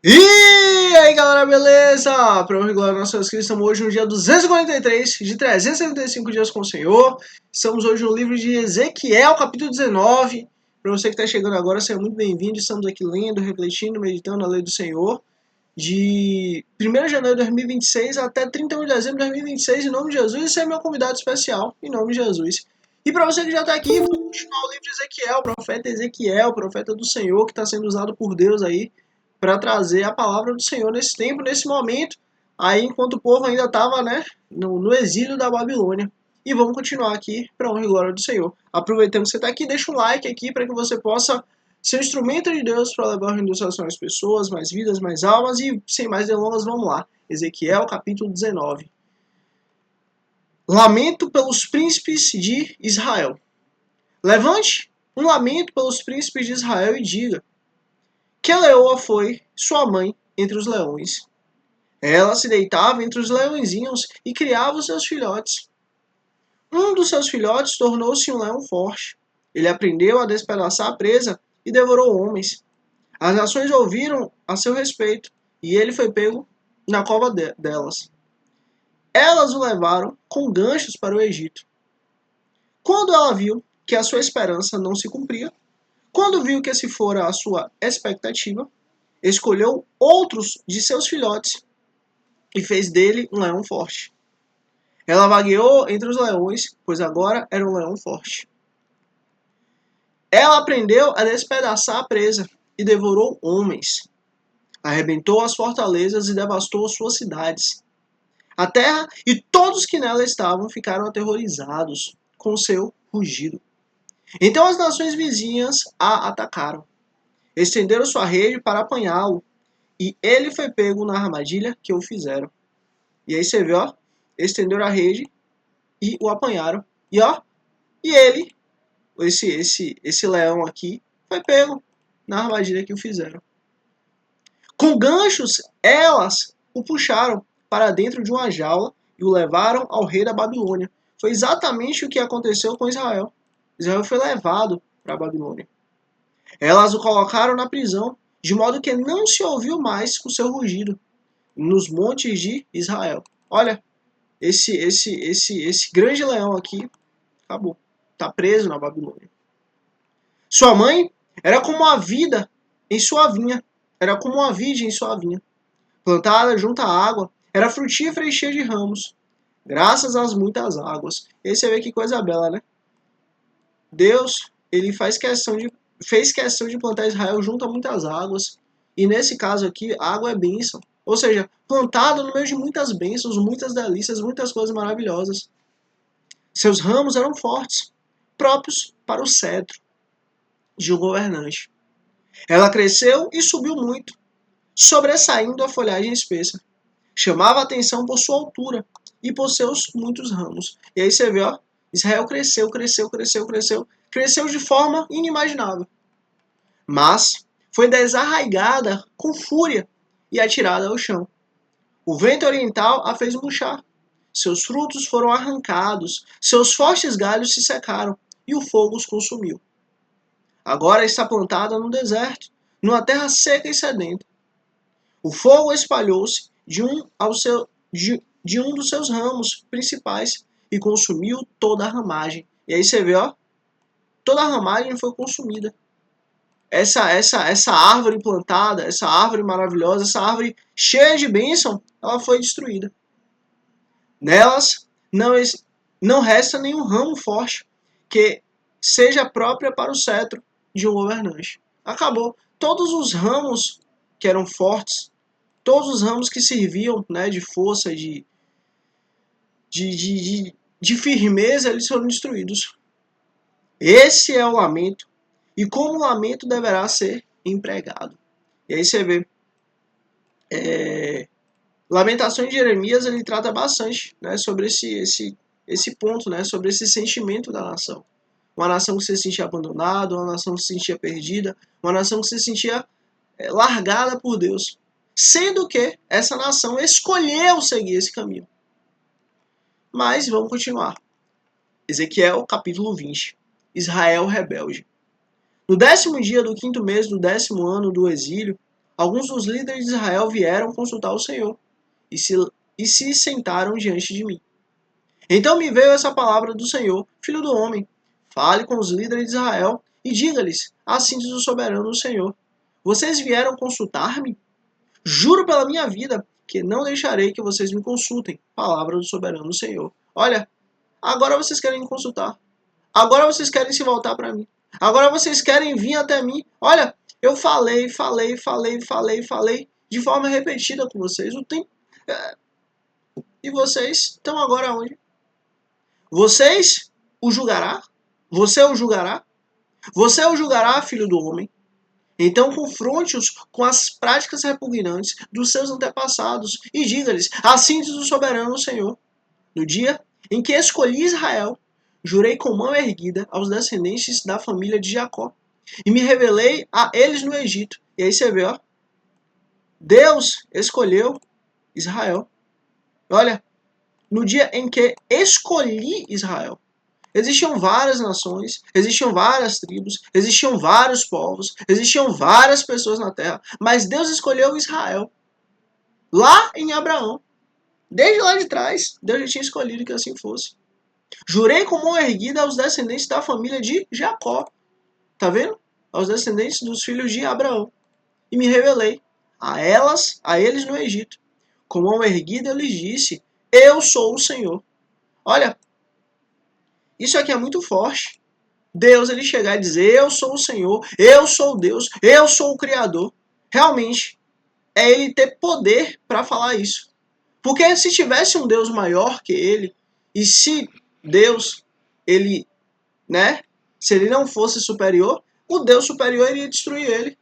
E aí galera, beleza? Para regular nossa inscrição, estamos hoje no dia 243 de 375 dias com o Senhor. Estamos hoje no livro de Ezequiel, capítulo 19. Para você que está chegando agora, seja muito bem-vindo. Estamos aqui lendo, refletindo, meditando a lei do Senhor. De 1º de janeiro de 2026 até 31 de dezembro de 2026, em nome de Jesus. Esse é meu convidado especial, em nome de Jesus. E para você que já está aqui, vamos continuar o livro de Ezequiel, Ezequiel, profeta do Senhor, que está sendo usado por Deus aí para trazer a palavra do Senhor nesse tempo, nesse momento, aí enquanto o povo ainda estava, né, no exílio da Babilônia. E vamos continuar aqui para honra e glória do Senhor. Aproveitando que você está aqui, deixa um like aqui para que você possa ser um instrumento de Deus para levar a renovação às pessoas, mais vidas, mais almas. E sem mais delongas, vamos lá. Ezequiel capítulo 19. Lamento pelos príncipes de Israel. Levante um lamento pelos príncipes de Israel e diga: que leoa foi sua mãe entre os leões. Ela se deitava entre os leõezinhos e criava os seus filhotes. Um dos seus filhotes tornou-se um leão forte. Ele aprendeu a despedaçar a presa e devorou homens. As nações ouviram a seu respeito e ele foi pego na cova delas. Elas o levaram com ganchos para o Egito. Quando ela viu que a sua esperança não se cumpria, quando viu que esse fora a sua expectativa, escolheu outros de seus filhotes e fez dele um leão forte. Ela vagueou entre os leões, pois agora era um leão forte. Ela aprendeu a despedaçar a presa e devorou homens. Arrebentou as fortalezas e devastou suas cidades. A terra e todos que nela estavam ficaram aterrorizados com seu rugido. Então as nações vizinhas a atacaram. Estenderam sua rede para apanhá-lo, e ele foi pego na armadilha que o fizeram. E aí você vê, ó, estenderam a rede e o apanharam. E ó, e ele, esse leão aqui, foi pego na armadilha que o fizeram. Com ganchos, elas o puxaram para dentro de uma jaula e o levaram ao rei da Babilônia. Foi exatamente o que aconteceu com Israel. Israel foi levado para a Babilônia. Elas o colocaram na prisão, de modo que não se ouviu mais o seu rugido nos montes de Israel. Olha, esse grande leão aqui acabou. Está preso na Babilônia. Sua mãe era como a vida em sua vinha. Era como uma vide em sua vinha. Plantada junto à água, era frutífera e cheia de ramos, graças às muitas águas. E aí você vê que coisa bela, né? Deus, ele fez questão de plantar Israel junto a muitas águas. E nesse caso aqui, água é bênção. Ou seja, plantado no meio de muitas bênçãos, muitas delícias, muitas coisas maravilhosas. Seus ramos eram fortes, próprios para o cetro de um governante. Ela cresceu e subiu muito, sobressaindo a folhagem espessa. Chamava a atenção por sua altura e por seus muitos ramos. E aí você vê, ó, Israel cresceu, cresceu, cresceu, cresceu, cresceu de forma inimaginável. Mas foi desarraigada com fúria e atirada ao chão. O vento oriental a fez murchar. Seus frutos foram arrancados, seus fortes galhos se secaram e o fogo os consumiu. Agora está plantada no deserto, numa terra seca e sedenta. O fogo espalhou-se de um dos seus ramos principais e consumiu toda a ramagem. E aí você vê, ó, toda a ramagem foi consumida. Essa árvore plantada, essa árvore maravilhosa, essa árvore cheia de bênção, ela foi destruída. Nelas não resta nenhum ramo forte que seja própria para o cetro de um governante. Acabou. Todos os ramos que eram fortes, todos os ramos que serviam, né, de força, de firmeza, eles foram destruídos. Esse é o lamento. E como o lamento deverá ser empregado. E aí você vê. Lamentações de Jeremias, ele trata bastante, né, sobre esse ponto, né, sobre esse sentimento da nação. Uma nação que se sentia abandonada, uma nação que se sentia perdida, uma nação que se sentia largada por Deus. Sendo que essa nação escolheu seguir esse caminho. Mas vamos continuar. Ezequiel capítulo 20. Israel rebelde. No 10º dia do 5º mês do 10º ano do exílio, alguns dos líderes de Israel vieram consultar o Senhor e se sentaram diante de mim. Então me veio essa palavra do Senhor: filho do homem, fale com os líderes de Israel e diga-lhes: assim diz o soberano Senhor. Vocês vieram consultar-me? Juro pela minha vida que não deixarei que vocês me consultem. Palavra do soberano Senhor. Olha, agora vocês querem me consultar. Agora vocês querem se voltar para mim. Agora vocês querem vir até mim. Olha, eu falei de forma repetida com vocês o tempo. E vocês estão agora onde? Vocês o julgará? Você o julgará? Você o julgará, filho do homem? Então confronte-os com as práticas repugnantes dos seus antepassados e diga-lhes: assim diz o soberano Senhor. No dia em que escolhi Israel, jurei com mão erguida aos descendentes da família de Jacó e me revelei a eles no Egito. E aí você vê, ó, Deus escolheu Israel. Olha, no dia em que escolhi Israel. Existiam várias nações, existiam várias tribos, existiam vários povos, existiam várias pessoas na terra, mas Deus escolheu Israel. Lá em Abraão. Desde lá de trás, Deus já tinha escolhido que assim fosse. Jurei com mão erguida aos descendentes da família de Jacó. Tá vendo? Aos descendentes dos filhos de Abraão. E me revelei a eles no Egito. Com mão erguida eu lhes disse: eu sou o Senhor. Olha, isso aqui é muito forte. Deus, ele chegar e dizer: eu sou o Senhor, eu sou Deus, eu sou o Criador. Realmente, é ele ter poder para falar isso. Porque se tivesse um Deus maior que ele, e se Deus, ele, né, se ele não fosse superior, o Deus superior iria destruir ele.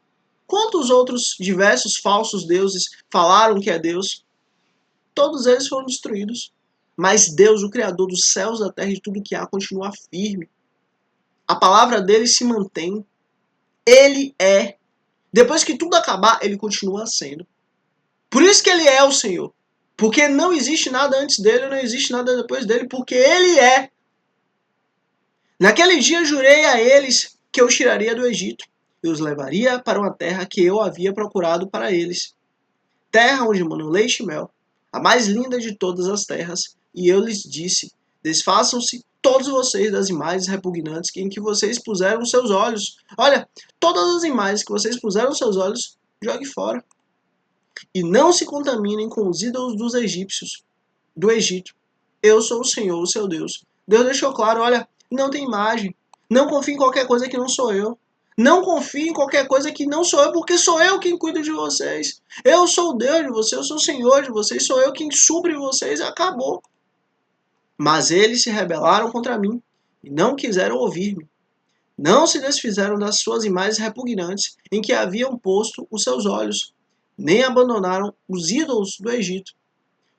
Quantos outros diversos falsos deuses falaram que é Deus? Todos eles foram destruídos. Mas Deus, o Criador dos céus, da terra e de tudo que há, continua firme. A palavra dele se mantém. Ele é. Depois que tudo acabar, ele continua sendo. Por isso que ele é o Senhor. Porque não existe nada antes dele, não existe nada depois dele, porque ele é. Naquele dia jurei a eles que eu os tiraria do Egito e os levaria para uma terra que eu havia procurado para eles. Terra onde mana leite e mel, a mais linda de todas as terras. E eu lhes disse: desfaçam-se todos vocês das imagens repugnantes em que vocês puseram seus olhos. Olha, todas as imagens que vocês puseram seus olhos, jogue fora. E não se contaminem com os ídolos dos egípcios, do Egito. Eu sou o Senhor, o seu Deus. Deus deixou claro, olha, não tem imagem. Não confie em qualquer coisa que não sou eu. Não confie em qualquer coisa que não sou eu, porque sou eu quem cuido de vocês. Eu sou o Deus de vocês, eu sou o Senhor de vocês, sou eu quem supre vocês e acabou. Mas eles se rebelaram contra mim e não quiseram ouvir-me. Não se desfizeram das suas imagens repugnantes em que haviam posto os seus olhos, nem abandonaram os ídolos do Egito.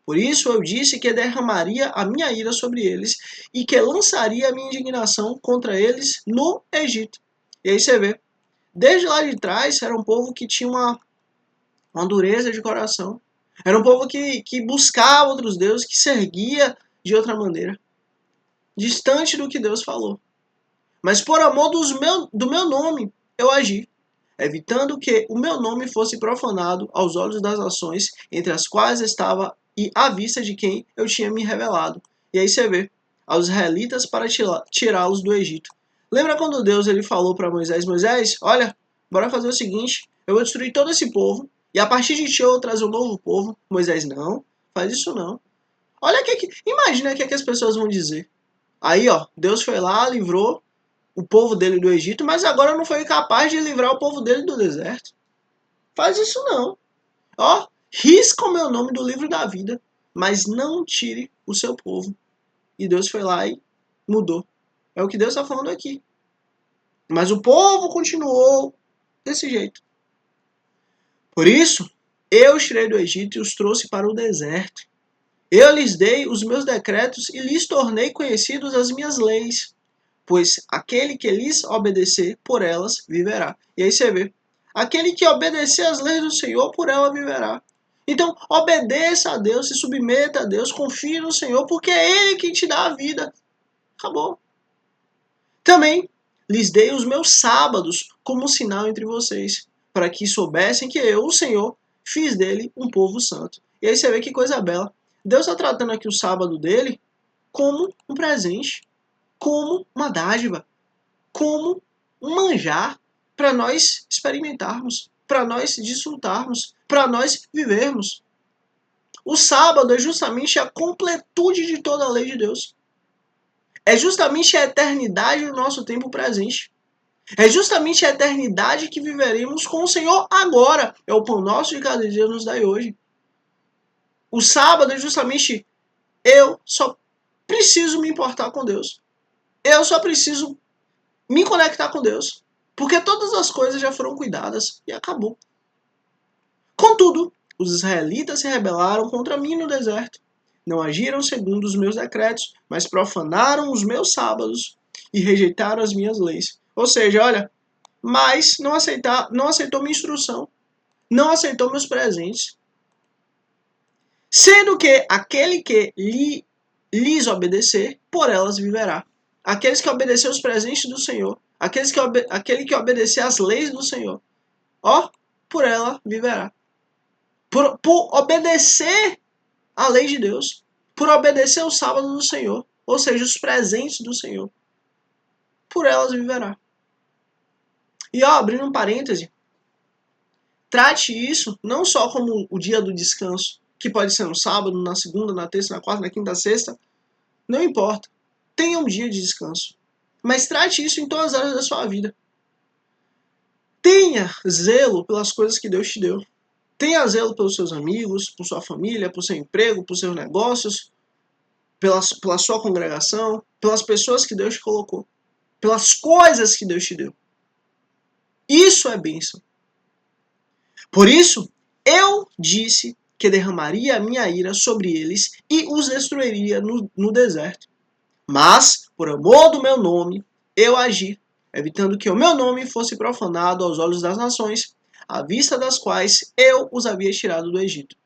Por isso eu disse que derramaria a minha ira sobre eles e que lançaria a minha indignação contra eles no Egito. E aí você vê, desde lá de trás era um povo que tinha uma dureza de coração. Era um povo que buscava outros deuses, que se erguia de outra maneira, distante do que Deus falou. Mas por amor do meu nome eu agi, evitando que o meu nome fosse profanado aos olhos das nações entre as quais estava e à vista de quem eu tinha me revelado. E aí você vê, aos israelitas para tirá-los do Egito. Lembra quando Deus ele falou para Moisés: Moisés, olha, bora fazer o seguinte, eu vou destruir todo esse povo e a partir de ti eu vou trazer um novo povo. Moisés: não, faz isso não. Olha imagina o que as pessoas vão dizer. Aí ó, Deus foi lá, livrou o povo dele do Egito, mas agora não foi capaz de livrar o povo dele do deserto. Faz isso não. Ó, risca o meu nome do livro da vida, mas não tire o seu povo. E Deus foi lá e mudou. É o que Deus está falando aqui. Mas o povo continuou desse jeito. Por isso, eu os tirei do Egito e os trouxe para o deserto. Eu lhes dei os meus decretos e lhes tornei conhecidos as minhas leis, pois aquele que lhes obedecer por elas viverá. E aí você vê, aquele que obedecer às leis do Senhor, por ela viverá. Então, obedeça a Deus, se submeta a Deus, confie no Senhor, porque é Ele quem te dá a vida. Acabou. Também lhes dei os meus sábados como um sinal entre vocês, para que soubessem que eu, o Senhor, fiz dele um povo santo. E aí você vê que coisa bela. Deus está tratando aqui o sábado dele como um presente, como uma dádiva, como um manjar para nós experimentarmos, para nós desfrutarmos, para nós vivermos. O sábado é justamente a completude de toda a lei de Deus. É justamente a eternidade do nosso tempo presente. É justamente a eternidade que viveremos com o Senhor agora. É o pão nosso de cada dia nos dai hoje. O sábado é justamente eu só preciso me importar com Deus. Eu só preciso me conectar com Deus. Porque todas as coisas já foram cuidadas e acabou. Contudo, os israelitas se rebelaram contra mim no deserto. Não agiram segundo os meus decretos, mas profanaram os meus sábados e rejeitaram as minhas leis. Ou seja, olha, mas não aceitou minha instrução, não aceitou meus presentes. Sendo que aquele que lhes obedecer, por elas viverá. Aqueles que obedecer os presentes do Senhor, aquele que obedecer às leis do Senhor, ó, por ela viverá. Por obedecer à lei de Deus, por obedecer o sábado do Senhor, ou seja, os presentes do Senhor, por elas viverá. E ó, abrindo um parêntese, trate isso não só como o dia do descanso, que pode ser no sábado, na segunda, na terça, na quarta, na quinta, na sexta, não importa. Tenha um dia de descanso. Mas trate isso em todas as áreas da sua vida. Tenha zelo pelas coisas que Deus te deu. Tenha zelo pelos seus amigos, por sua família, por seu emprego, por seus negócios, pela sua congregação, pelas pessoas que Deus te colocou, pelas coisas que Deus te deu. Isso é bênção. Por isso, eu disse que derramaria a minha ira sobre eles e os destruiria no deserto. Mas, por amor do meu nome, eu agi, evitando que o meu nome fosse profanado aos olhos das nações, à vista das quais eu os havia tirado do Egito.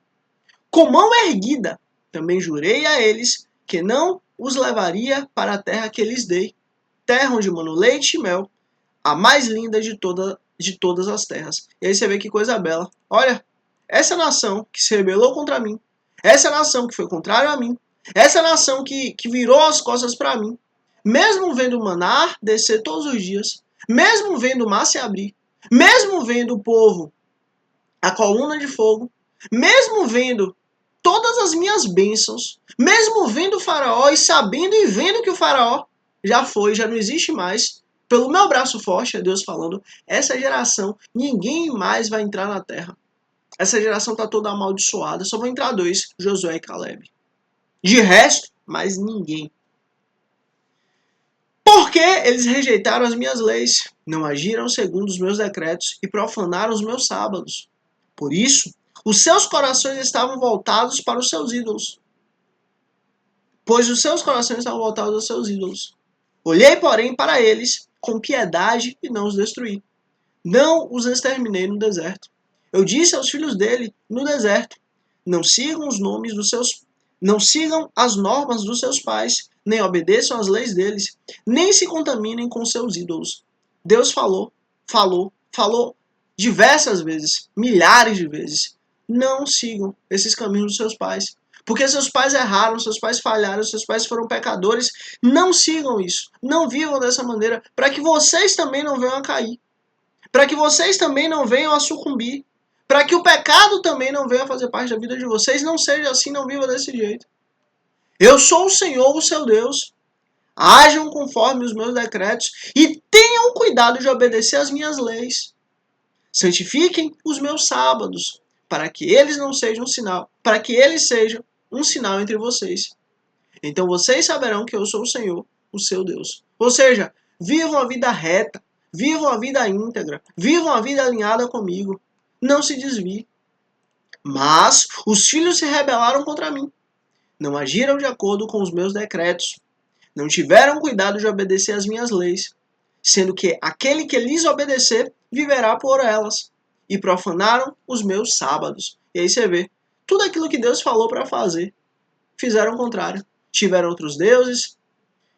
Com mão erguida, também jurei a eles que não os levaria para a terra que lhes dei, terra onde mano leite e mel, a mais linda de todas as terras. E aí você vê que coisa bela. Olha, essa nação que se rebelou contra mim, essa nação que foi contrária a mim, essa nação que virou as costas para mim, mesmo vendo o maná descer todos os dias, mesmo vendo o mar se abrir, mesmo vendo o povo, a coluna de fogo, mesmo vendo todas as minhas bênçãos, mesmo vendo o faraó e sabendo e vendo que o faraó já foi, já não existe mais, pelo meu braço forte, é Deus falando, essa geração, ninguém mais vai entrar na terra. Essa geração está toda amaldiçoada, só vão entrar dois, Josué e Caleb. De resto, mais ninguém. Porque eles rejeitaram as minhas leis, não agiram segundo os meus decretos e profanaram os meus sábados. Por isso, os seus corações estavam voltados para os seus ídolos. Pois os seus corações estavam voltados aos seus ídolos. Olhei, porém, para eles com piedade e não os destruí. Não os exterminei no deserto. Eu disse aos filhos dele no deserto: não sigam os nomes dos seus, não sigam as normas dos seus pais, nem obedeçam às leis deles, nem se contaminem com seus ídolos. Deus falou diversas vezes, milhares de vezes. Não sigam esses caminhos dos seus pais. Porque seus pais erraram, seus pais falharam, seus pais foram pecadores. Não sigam isso. Não vivam dessa maneira, para que vocês também não venham a cair. Para que vocês também não venham a sucumbir. Para que o pecado também não venha a fazer parte da vida de vocês. Não seja assim, não viva desse jeito. Eu sou o Senhor, o seu Deus. Ajam conforme os meus decretos e tenham cuidado de obedecer às minhas leis. Santifiquem os meus sábados, para que eles não sejam um sinal, para que eles sejam um sinal entre vocês. Então vocês saberão que eu sou o Senhor, o seu Deus. Ou seja, vivam a vida reta, vivam a vida íntegra, vivam a vida alinhada comigo. Não se desvie. Mas os filhos se rebelaram contra mim. Não agiram de acordo com os meus decretos. Não tiveram cuidado de obedecer às minhas leis, sendo que aquele que lhes obedecer viverá por elas. E profanaram os meus sábados. E aí você vê, tudo aquilo que Deus falou para fazer, fizeram o contrário. Tiveram outros deuses,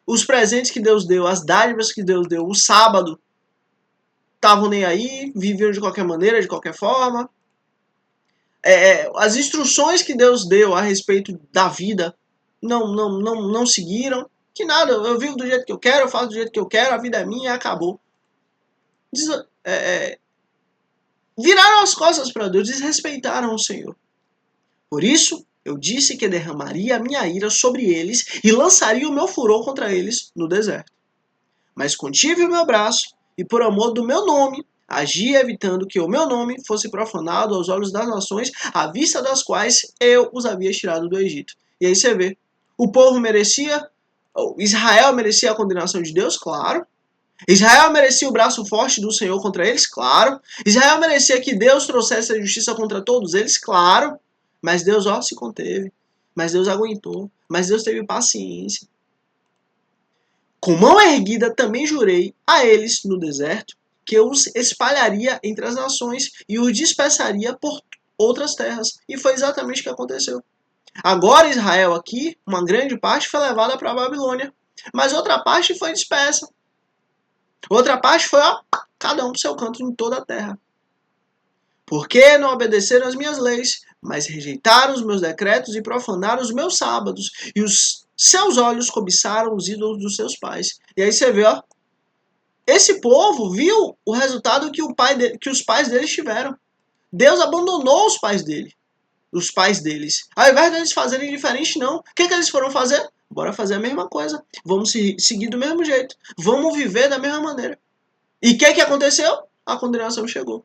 os presentes que Deus deu, as dádivas que Deus deu, o sábado, estavam nem aí, viviam de qualquer maneira, de qualquer forma. As instruções que Deus deu a respeito da vida não seguiram. Que nada, eu vivo do jeito que eu quero, eu faço do jeito que eu quero, a vida é minha e acabou. Viraram as costas para Deus, desrespeitaram o Senhor. Por isso, eu disse que derramaria a minha ira sobre eles e lançaria o meu furor contra eles no deserto. Mas contive o meu braço e, por amor do meu nome, agi evitando que o meu nome fosse profanado aos olhos das nações, à vista das quais eu os havia tirado do Egito. E aí você vê, o povo merecia, Israel merecia a condenação de Deus? Claro. Israel merecia o braço forte do Senhor contra eles? Claro. Israel merecia que Deus trouxesse a justiça contra todos eles? Claro. Mas Deus, se conteve. Mas Deus aguentou. Mas Deus teve paciência. Com mão erguida também jurei a eles no deserto que eu os espalharia entre as nações e os dispersaria por outras terras. E foi exatamente o que aconteceu. Agora Israel aqui, uma grande parte foi levada para a Babilônia. Mas outra parte foi dispersa. Outra parte foi, cada um para o seu canto em toda a terra. Porque não obedeceram às minhas leis, mas rejeitaram os meus decretos e profanaram os meus sábados, e os seus olhos cobiçaram os ídolos dos seus pais. E aí você vê, esse povo viu o resultado que os pais deles tiveram. Deus abandonou os pais deles. Ao invés de eles fazerem diferente, não. O que eles foram fazer? Bora fazer a mesma coisa. Vamos seguir do mesmo jeito. Vamos viver da mesma maneira. E o que aconteceu? A condenação chegou.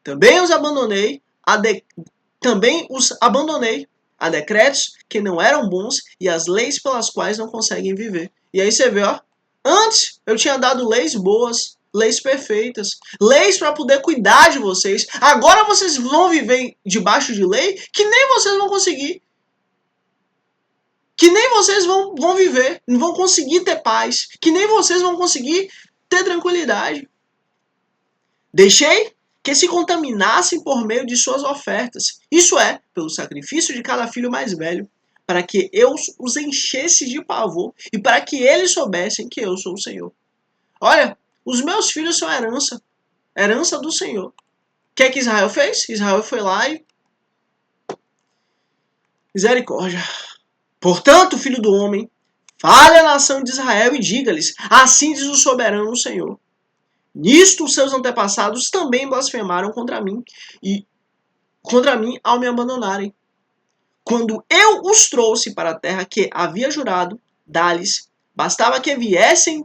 Também os abandonei a decretos que não eram bons e as leis pelas quais não conseguem viver. E aí você vê, antes eu tinha dado leis boas, leis perfeitas, leis para poder cuidar de vocês. Agora vocês vão viver debaixo de lei que nem vocês vão conseguir. Que nem vocês vão viver, não vão conseguir ter paz, que nem vocês vão conseguir ter tranquilidade. Deixei que se contaminassem por meio de suas ofertas, isso é, pelo sacrifício de cada filho mais velho, para que eu os enchesse de pavor e para que eles soubessem que eu sou o Senhor. Olha, os meus filhos são herança do Senhor. O que Israel fez? Israel foi lá e... misericórdia. Portanto, filho do homem, fale à nação de Israel e diga-lhes, assim diz o soberano Senhor. Nisto os seus antepassados também blasfemaram contra mim ao me abandonarem. Quando eu os trouxe para a terra que havia jurado dar-lhes, bastava que vissem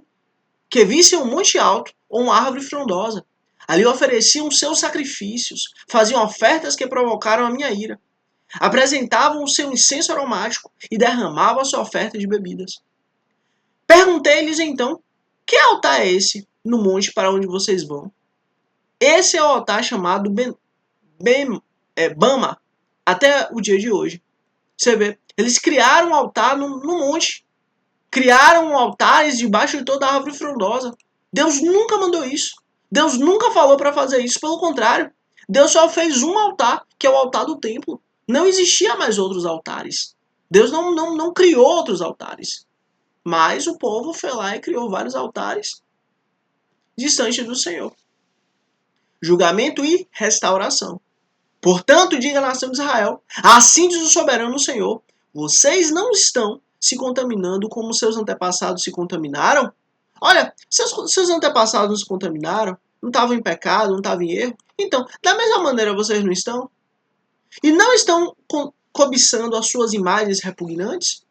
um monte alto ou uma árvore frondosa. Ali ofereciam seus sacrifícios, faziam ofertas que provocaram a minha ira. Apresentavam o seu incenso aromático e derramavam a sua oferta de bebidas. Perguntei-lhes então, que altar é esse no monte para onde vocês vão? Esse é o altar chamado Bama, até o dia de hoje. Você vê, eles criaram um altar no monte. Criaram altares debaixo de toda a árvore frondosa. Deus nunca mandou isso. Deus nunca falou para fazer isso, pelo contrário. Deus só fez um altar, que é o altar do templo. Não existia mais outros altares. Deus não criou outros altares. Mas o povo foi lá e criou vários altares distante do Senhor. Julgamento e restauração. Portanto, diga à nação de Israel, assim diz o soberano Senhor, vocês não estão se contaminando como seus antepassados se contaminaram? Olha, seus antepassados se contaminaram, não estavam em pecado, não estavam em erro. Então, da mesma maneira vocês não estão? E não estão cobiçando as suas imagens repugnantes?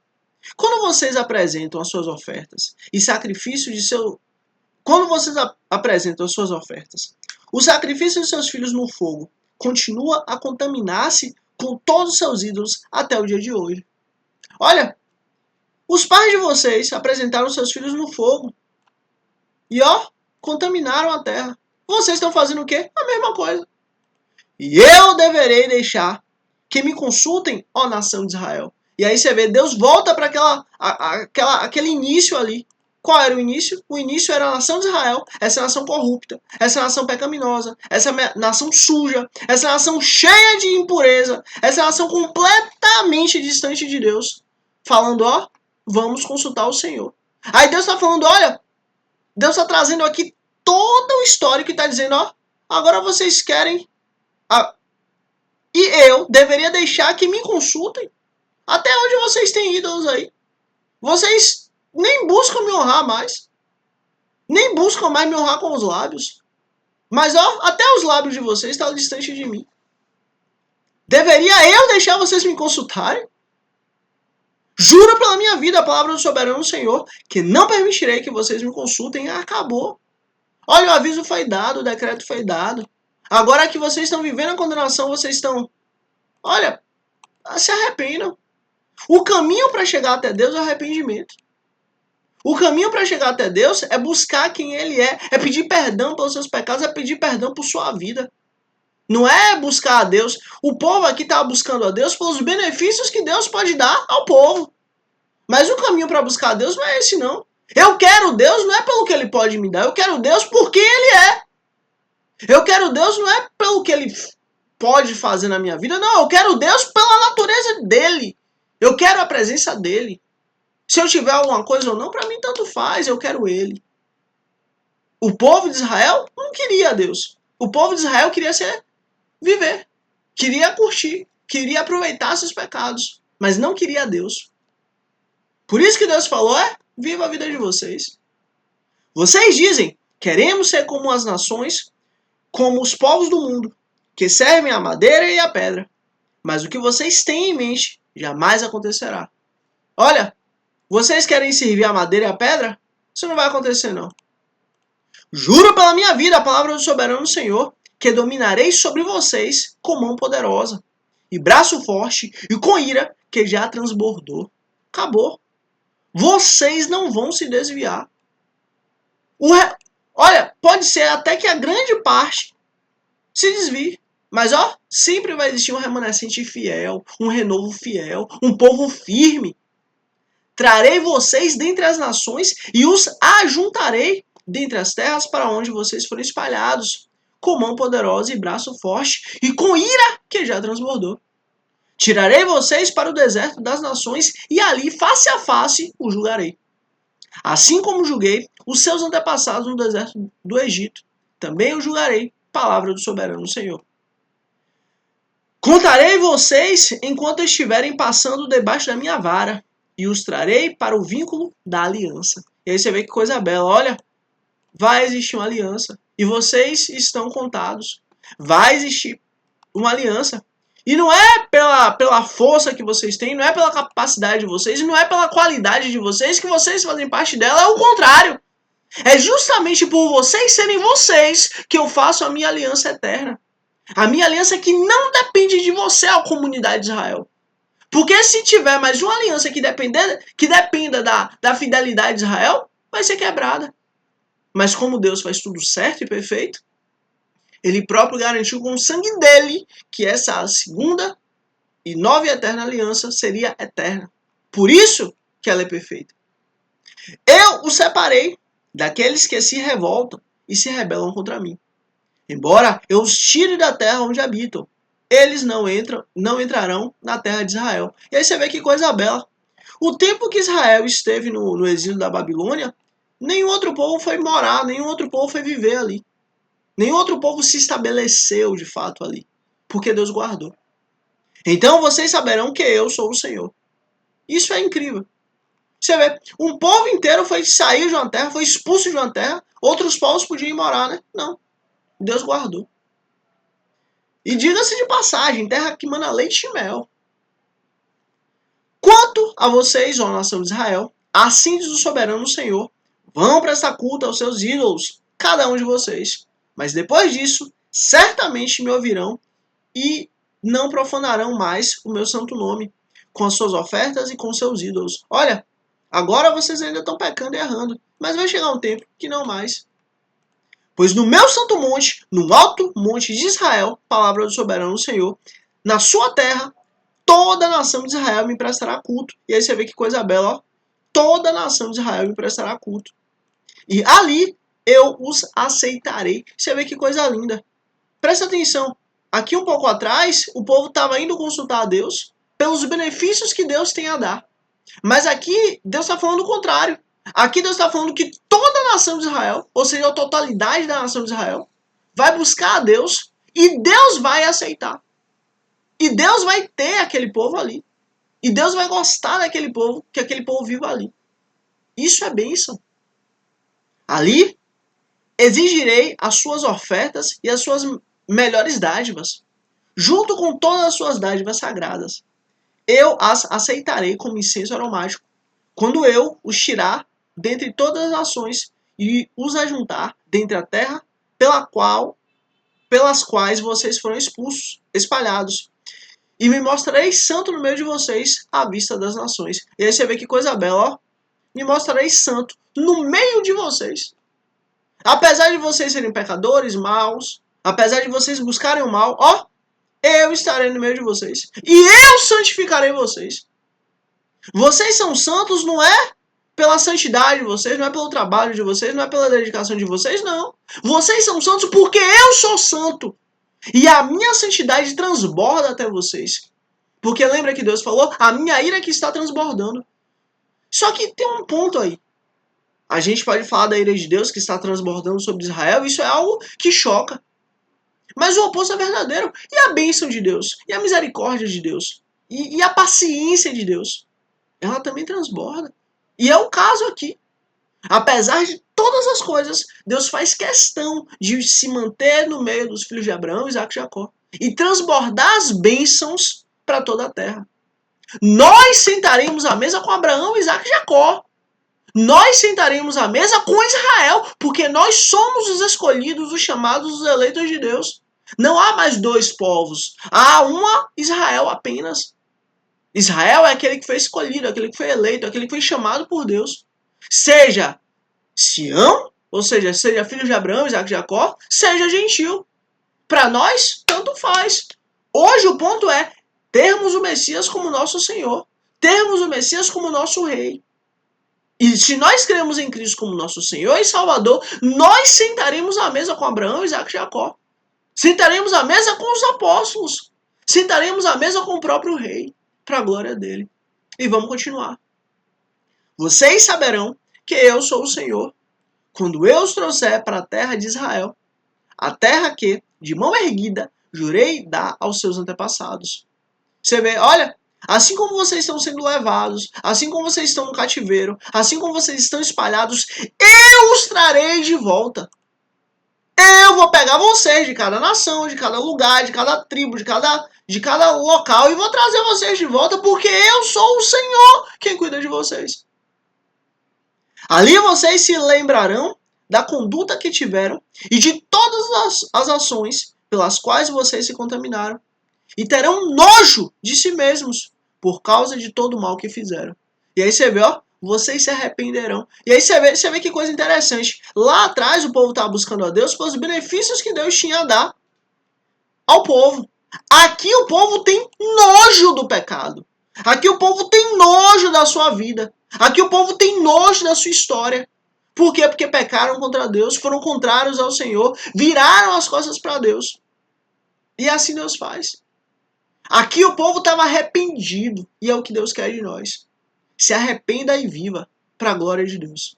Quando vocês apresentam as suas ofertas e sacrifício de seu... Quando vocês apresentam as suas ofertas, o sacrifício de seus filhos no fogo continua a contaminar-se com todos os seus ídolos até o dia de hoje. Olha, os pais de vocês apresentaram seus filhos no fogo e contaminaram a terra. Vocês estão fazendo o quê? A mesma coisa. E eu deverei deixar que me consultem, ó nação de Israel. E aí você vê, Deus volta para aquele início ali. Qual era o início? O início era a nação de Israel, essa nação corrupta, essa nação pecaminosa, essa nação suja, essa nação cheia de impureza, essa nação completamente distante de Deus. Falando, vamos consultar o Senhor. Aí Deus está falando, olha, Deus está trazendo aqui todo o histórico e está dizendo, ó, agora vocês querem... E eu deveria deixar que me consultem. Até onde vocês têm ídolos aí? Vocês nem buscam me honrar mais. Nem buscam mais me honrar com os lábios. Mas ó, até os lábios de vocês estão distantes de mim. Deveria eu deixar vocês me consultarem? Juro pela minha vida, a palavra do soberano Senhor, que não permitirei que vocês me consultem. Acabou. Olha, o aviso foi dado, o decreto foi dado. Agora que vocês estão vivendo a condenação, vocês estão... Olha, se arrependam. O caminho para chegar até Deus é o arrependimento. O caminho para chegar até Deus é buscar quem Ele é pedir perdão pelos seus pecados, é pedir perdão por sua vida. Não é buscar a Deus. O povo aqui estava buscando a Deus pelos benefícios que Deus pode dar ao povo. Mas o caminho para buscar a Deus não é esse, não. Eu quero Deus não é pelo que Ele pode me dar, eu quero Deus por quem Ele é. Eu quero Deus não é pelo que Ele pode fazer na minha vida, não. Eu quero Deus pela natureza dEle. Eu quero a presença dEle. Se eu tiver alguma coisa ou não, para mim tanto faz, eu quero Ele. O povo de Israel não queria Deus. O povo de Israel queria viver, queria curtir, queria aproveitar seus pecados, mas não queria Deus. Por isso que Deus falou, viva a vida de vocês. Vocês dizem, queremos ser como as nações, como os povos do mundo, que servem a madeira e a pedra. Mas o que vocês têm em mente jamais acontecerá. Olha, vocês querem servir a madeira e a pedra? Isso não vai acontecer, não. Juro pela minha vida, a palavra do soberano Senhor, que dominarei sobre vocês com mão poderosa, e braço forte, e com ira que já transbordou. Acabou. Vocês não vão se desviar. Olha, pode ser até que a grande parte se desvie. Mas ó, sempre vai existir um remanescente fiel, um renovo fiel, um povo firme. Trarei vocês dentre as nações e os ajuntarei dentre as terras para onde vocês forem espalhados, com mão poderosa e braço forte, e com ira que já transbordou. Tirarei vocês para o deserto das nações, e ali, face a face, o julgarei. Assim como julguei os seus antepassados no deserto do Egito, também o julgarei, palavra do soberano Senhor. Contarei vocês enquanto estiverem passando debaixo da minha vara, e os trarei para o vínculo da aliança. E aí você vê que coisa bela, olha, vai existir uma aliança, e vocês estão contados. Vai existir uma aliança. E não é pela força que vocês têm, não é pela capacidade de vocês, e não é pela qualidade de vocês que vocês fazem parte dela, é o contrário. É justamente por vocês serem vocês que eu faço a minha aliança eterna. A minha aliança que não depende de você, a comunidade de Israel. Porque se tiver mais uma aliança que dependa da fidelidade de Israel, vai ser quebrada. Mas como Deus faz tudo certo e perfeito, Ele próprio garantiu com o sangue dele que essa segunda e nova e eterna aliança seria eterna. Por isso que ela é perfeita. Eu os separei daqueles que se revoltam e se rebelam contra mim. Embora eu os tire da terra onde habitam, eles não entrarão na terra de Israel. E aí você vê que coisa bela. O tempo que Israel esteve no exílio da Babilônia, nenhum outro povo foi morar, nenhum outro povo foi viver ali. Nenhum outro povo se estabeleceu de fato ali, porque Deus guardou. Então vocês saberão que eu sou o Senhor. Isso é incrível. Você vê, um povo inteiro saiu de uma terra, foi expulso de uma terra, outros povos podiam ir morar, né? Não. Deus guardou. E diga-se de passagem, terra que mana leite e mel. Quanto a vocês, ó nação de Israel, assim diz o soberano Senhor, vão prestar culto aos seus ídolos, cada um de vocês. Mas depois disso, certamente me ouvirão e não profanarão mais o meu santo nome, com as suas ofertas e com seus ídolos. Olha, agora vocês ainda estão pecando e errando, mas vai chegar um tempo que não mais. Pois no meu santo monte, no alto monte de Israel, palavra do soberano Senhor, na sua terra, toda a nação de Israel me prestará culto. E aí você vê que coisa bela, ó. Toda a nação de Israel me prestará culto. E ali eu os aceitarei. Você vê que coisa linda. Presta atenção. Aqui um pouco atrás, o povo estava indo consultar a Deus pelos benefícios que Deus tem a dar. Mas aqui, Deus está falando o contrário. Aqui Deus está falando que toda a a nação de Israel, ou seja, a totalidade da nação de Israel, vai buscar a Deus e Deus vai aceitar. E Deus vai ter aquele povo ali. E Deus vai gostar daquele povo, que aquele povo viva ali. Isso é bênção. Ali, exigirei as suas ofertas e as suas melhores dádivas, junto com todas as suas dádivas sagradas. Eu as aceitarei como incenso aromático, quando eu os tirar dentre todas as nações e os ajuntar dentre a terra pelas quais vocês foram expulsos, espalhados. E me mostrarei santo no meio de vocês, à vista das nações. E aí você vê que coisa bela, ó. Me mostrarei santo no meio de vocês. Apesar de vocês serem pecadores, maus, apesar de vocês buscarem o mal, ó, eu estarei no meio de vocês. E eu santificarei vocês. Vocês são santos não é pela santidade de vocês, não é pelo trabalho de vocês, não é pela dedicação de vocês, não. Vocês são santos porque eu sou santo. E a minha santidade transborda até vocês. Porque lembra que Deus falou? A minha ira que está transbordando. Só que tem um ponto aí. A gente pode falar da ira de Deus que está transbordando sobre Israel. Isso é algo que choca. Mas o oposto é verdadeiro. E a bênção de Deus? E a misericórdia de Deus? E a paciência de Deus? Ela também transborda. E é o caso aqui. Apesar de todas as coisas, Deus faz questão de se manter no meio dos filhos de Abraão, Isaac e Jacó. E transbordar as bênçãos para toda a terra. Nós sentaremos à mesa com Abraão, Isaac e Jacó. Nós sentaremos à mesa com Israel, porque nós somos os escolhidos, os chamados, os eleitos de Deus. Não há mais dois povos. Há uma Israel apenas. Israel é aquele que foi escolhido, aquele que foi eleito, aquele que foi chamado por Deus. Seja Sião, ou seja filho de Abraão, Isaac e Jacó, seja gentil. Para nós, tanto faz. Hoje o ponto é termos o Messias como nosso Senhor. Termos o Messias como nosso Rei. E se nós cremos em Cristo como nosso Senhor e Salvador, nós sentaremos à mesa com Abraão, Isaac e Jacó. Sentaremos à mesa com os apóstolos. Sentaremos à mesa com o próprio Rei, para a glória dele. E vamos continuar. Vocês saberão que eu sou o Senhor, quando eu os trouxer para a terra de Israel, a terra que, de mão erguida, jurei dar aos seus antepassados. Você vê, olha, assim como vocês estão sendo levados, assim como vocês estão no cativeiro, assim como vocês estão espalhados, eu os trarei de volta. Eu vou pegar vocês de cada nação, de cada lugar, de cada tribo, de cada local e vou trazer vocês de volta porque eu sou o Senhor quem cuida de vocês. Ali vocês se lembrarão da conduta que tiveram e de todas as ações pelas quais vocês se contaminaram. E terão nojo de si mesmos por causa de todo o mal que fizeram. E aí você vê, ó, vocês se arrependerão. E aí você vê que coisa interessante. Lá atrás o povo estava buscando a Deus pelos benefícios que Deus tinha a dar ao povo. Aqui o povo tem nojo do pecado. Aqui o povo tem nojo da sua vida. Aqui o povo tem nojo da sua história. Por quê? Porque pecaram contra Deus, foram contrários ao Senhor, viraram as costas para Deus. E assim Deus faz. Aqui o povo estava arrependido. E é o que Deus quer de nós. Se arrependa e viva para a glória de Deus.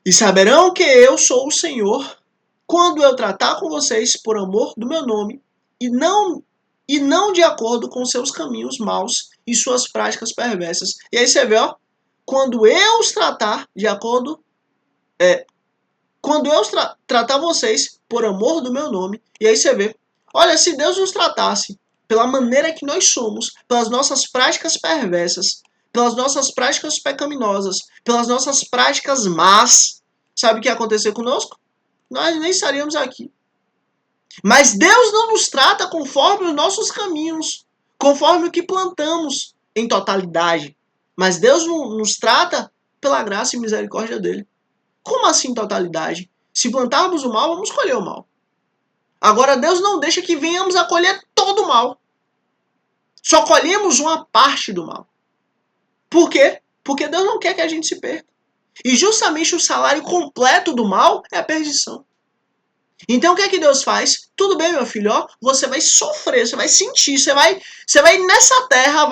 E saberão que eu sou o Senhor quando eu tratar com vocês por amor do meu nome e não de acordo com seus caminhos maus e suas práticas perversas. E aí você vê, ó, quando eu os tratar de acordo, quando eu tratar vocês por amor do meu nome, e aí você vê, olha, se Deus nos tratasse pela maneira que nós somos, pelas nossas práticas perversas, pelas nossas práticas pecaminosas, pelas nossas práticas más, sabe o que ia acontecer conosco? Nós nem estaríamos aqui. Mas Deus não nos trata conforme os nossos caminhos, conforme o que plantamos em totalidade. Mas Deus nos trata pela graça e misericórdia dele. Como assim totalidade? Se plantarmos o mal, vamos colher o mal. Agora Deus não deixa que venhamos a colher todo o mal. Só colhemos uma parte do mal. Por quê? Porque Deus não quer que a gente se perca. E justamente o salário completo do mal é a perdição. Então o que é que Deus faz? Tudo bem, meu filho, ó, você vai sofrer, você vai sentir, você vai nessa terra,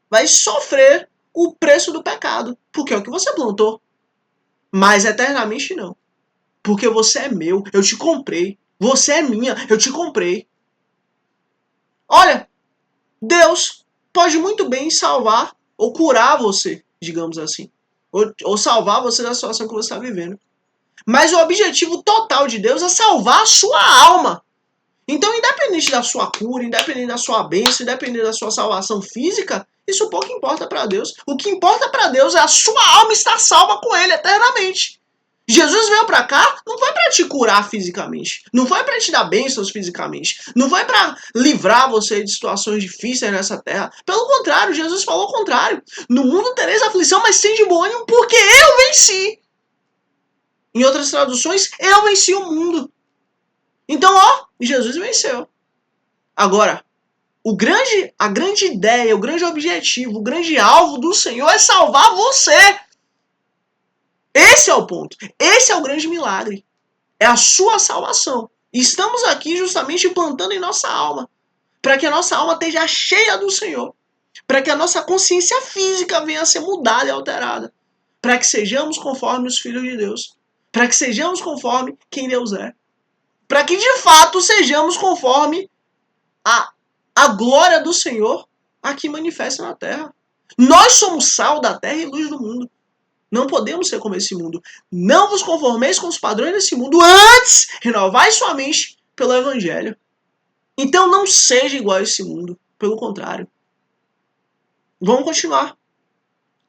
vai sofrer o preço do pecado. Porque é o que você plantou. Mas eternamente não. Porque você é meu, eu te comprei. Você é minha, eu te comprei. Olha, Deus pode muito bem salvar ou curar você, digamos assim. Ou salvar você da situação que você está vivendo. Mas o objetivo total de Deus é salvar a sua alma. Então, independente da sua cura, independente da sua bênção, independente da sua salvação física, isso pouco importa para Deus. O que importa para Deus é a sua alma estar salva com Ele eternamente. Jesus veio para cá, não foi para te curar fisicamente, não foi para te dar bênçãos fisicamente, não foi para livrar você de situações difíceis nessa terra. Pelo contrário, Jesus falou o contrário. No mundo tereis aflição, mas tem de bom ânimo, porque eu venci. Em outras traduções, eu venci o mundo. Então, ó, Jesus venceu. Agora, a grande ideia, o grande objetivo, o grande alvo do Senhor é salvar você. Esse é o ponto. Esse é o grande milagre. É a sua salvação. E estamos aqui justamente plantando em nossa alma. Para que a nossa alma esteja cheia do Senhor. Para que a nossa consciência física venha a ser mudada e alterada. Para que sejamos conforme os filhos de Deus. Para que sejamos conforme quem Deus é. Para que de fato sejamos conforme a glória do Senhor aqui manifesta na terra. Nós somos sal da terra e luz do mundo. Não podemos ser como esse mundo. Não vos conformeis com os padrões desse mundo. Antes, renovai sua mente pelo Evangelho. Então não seja igual a esse mundo. Pelo contrário. Vamos continuar.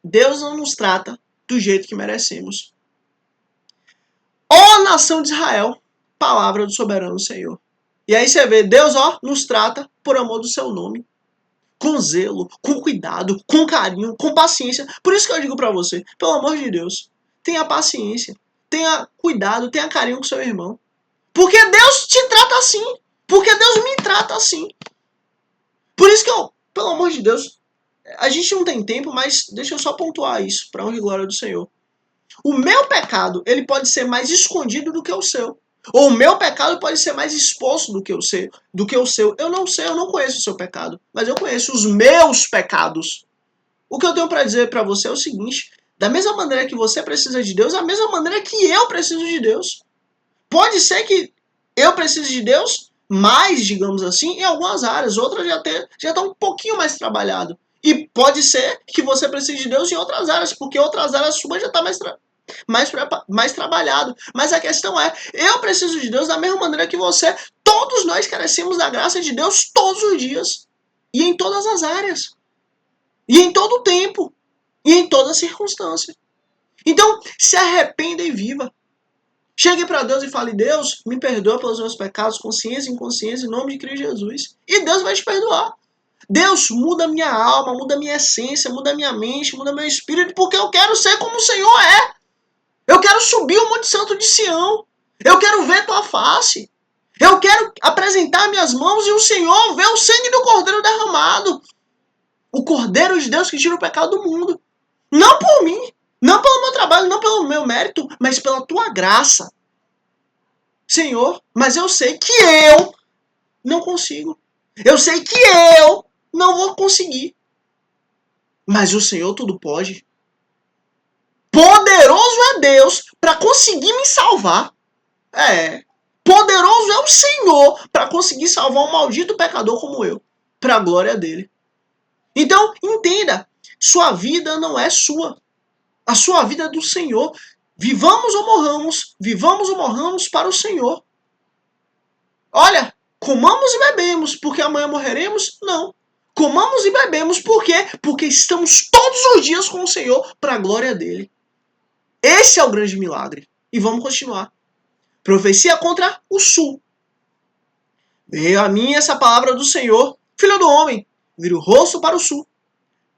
Deus não nos trata do jeito que merecemos. Ó nação de Israel, palavra do soberano Senhor. E aí você vê, Deus, ó, nos trata por amor do seu nome. Com zelo, com cuidado, com carinho, com paciência. Por isso que eu digo para você, pelo amor de Deus, tenha paciência, tenha cuidado, tenha carinho com seu irmão. Porque Deus te trata assim. Porque Deus me trata assim. Por isso que eu, pelo amor de Deus, a gente não tem tempo, mas deixa eu só pontuar isso, para honra e glória do Senhor. O meu pecado, ele pode ser mais escondido do que o seu. Ou o meu pecado pode ser mais exposto do que o seu. Eu não sei, eu não conheço o seu pecado. Mas eu conheço os meus pecados. O que eu tenho para dizer para você é o seguinte. Da mesma maneira que você precisa de Deus, da mesma maneira que eu preciso de Deus. Pode ser que eu precise de Deus mais, digamos assim, em algumas áreas. Outras já tá um pouquinho mais trabalhado. E pode ser que você precise de Deus em outras áreas, porque outras áreas suas já tá mais trabalhado. Mas a questão é, eu preciso de Deus da mesma maneira que você. Todos nós carecemos da graça de Deus todos os dias. E em todas as áreas. E em todo o tempo. E em toda circunstância. Então, se arrependa e viva. Chegue para Deus e fale, Deus, me perdoa pelos meus pecados, consciência e inconsciência, em nome de Cristo Jesus. E Deus vai te perdoar. Deus, muda minha alma, muda minha essência, muda minha mente, muda meu espírito, porque eu quero ser como o Senhor é. Eu quero subir o Monte Santo de Sião. Eu quero ver tua face. Eu quero apresentar minhas mãos e o Senhor ver o sangue do Cordeiro derramado. O Cordeiro de Deus que tira o pecado do mundo. Não por mim, não pelo meu trabalho, não pelo meu mérito, mas pela tua graça. Senhor, mas eu sei que eu não consigo. Eu sei que eu não vou conseguir. Mas o Senhor tudo pode. Poderoso é Deus para conseguir me salvar. Poderoso é o Senhor para conseguir salvar um maldito pecador como eu. Para a glória dele. Então, entenda. Sua vida não é sua. A sua vida é do Senhor. Vivamos ou morramos para o Senhor. Olha, comamos e bebemos porque amanhã morreremos? Não. Comamos e bebemos por quê? Porque estamos todos os dias com o Senhor para a glória dele. Esse é o grande milagre. E vamos continuar. Profecia contra o sul. Veio a mim essa palavra do Senhor. Filho do homem, vira o rosto para o sul.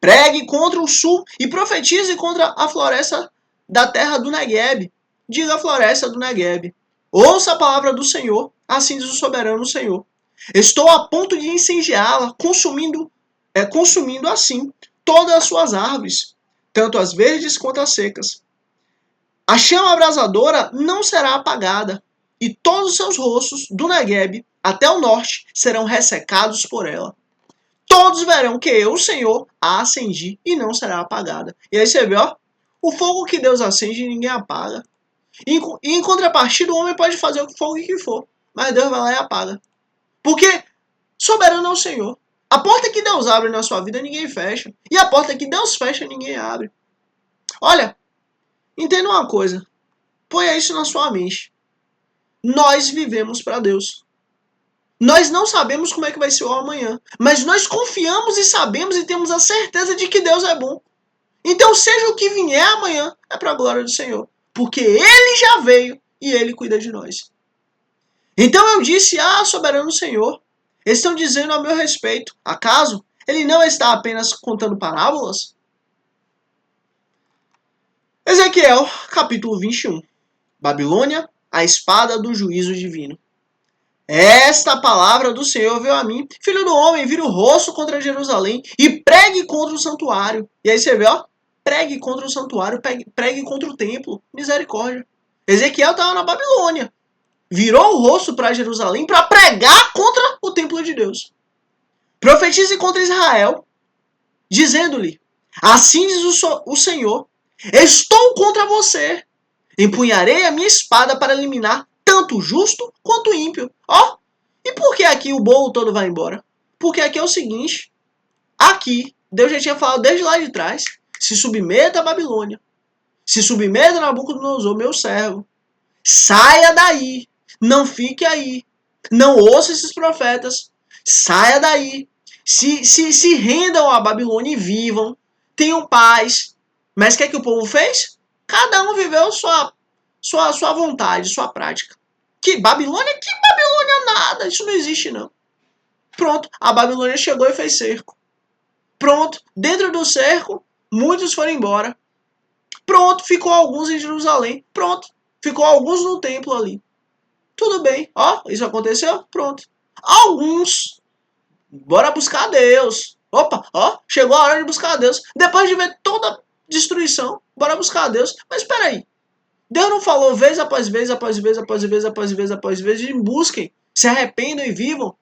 Pregue contra o sul e profetize contra a floresta da terra do Negueb. Diga a floresta do Negueb. Ouça a palavra do Senhor, assim diz o soberano Senhor. Estou a ponto de incendiá-la, consumindo assim todas as suas árvores, tanto as verdes quanto as secas. A chama abrasadora não será apagada, e todos os seus rostos, do Negueb até o norte, serão ressecados por ela. Todos verão que eu, o Senhor, a acendi e não será apagada. E aí você vê, ó, O fogo que Deus acende, ninguém apaga. E em contrapartida, o homem pode fazer o fogo que for, mas Deus vai lá e apaga. Porque soberano é o Senhor. A porta que Deus abre na sua vida, ninguém fecha. E a porta que Deus fecha, ninguém abre. Olha, entenda uma coisa. Ponha isso na sua mente. Nós vivemos para Deus. Nós não sabemos como é que vai ser o amanhã. Mas nós confiamos e sabemos e temos a certeza de que Deus é bom. Então, seja o que vier amanhã, é para a glória do Senhor. Porque Ele já veio e Ele cuida de nós. Então eu disse, soberano Senhor, eles estão dizendo a meu respeito. Acaso Ele não está apenas contando parábolas? Ezequiel, capítulo 21. Babilônia, a espada do juízo divino. Esta palavra do Senhor veio a mim. Filho do homem, vira o rosto contra Jerusalém e pregue contra o santuário. E aí você vê, pregue contra o santuário, pregue contra o templo. Misericórdia. Ezequiel estava na Babilônia. Virou o rosto para Jerusalém para pregar contra o templo de Deus. Profetize contra Israel, dizendo-lhe, assim diz o Senhor, estou contra você. Empunharei a minha espada para eliminar tanto o justo quanto o ímpio. E por que aqui o bolo todo vai embora? Porque aqui é o seguinte, aqui, Deus já tinha falado desde lá de trás, se submeta a Babilônia, se submeta a Nabucodonosor, meu servo, saia daí, não fique aí, não ouça esses profetas, saia daí, se rendam a Babilônia e vivam, tenham paz. Mas o que é que o povo fez? Cada um viveu sua vontade, sua prática. Que Babilônia nada, isso não existe não. Pronto, a Babilônia chegou e fez cerco. Pronto, dentro do cerco, muitos foram embora. Pronto, ficou alguns em Jerusalém. Pronto, ficou alguns no templo ali. Tudo bem, isso aconteceu? Pronto. Alguns, bora buscar Deus. Opa, chegou a hora de buscar Deus. Depois de ver toda a destruição, bora buscar Deus. Mas espera aí, Deus não falou vez após vez, após vez, após vez, após vez, após vez, de busquem, se arrependam e vivam.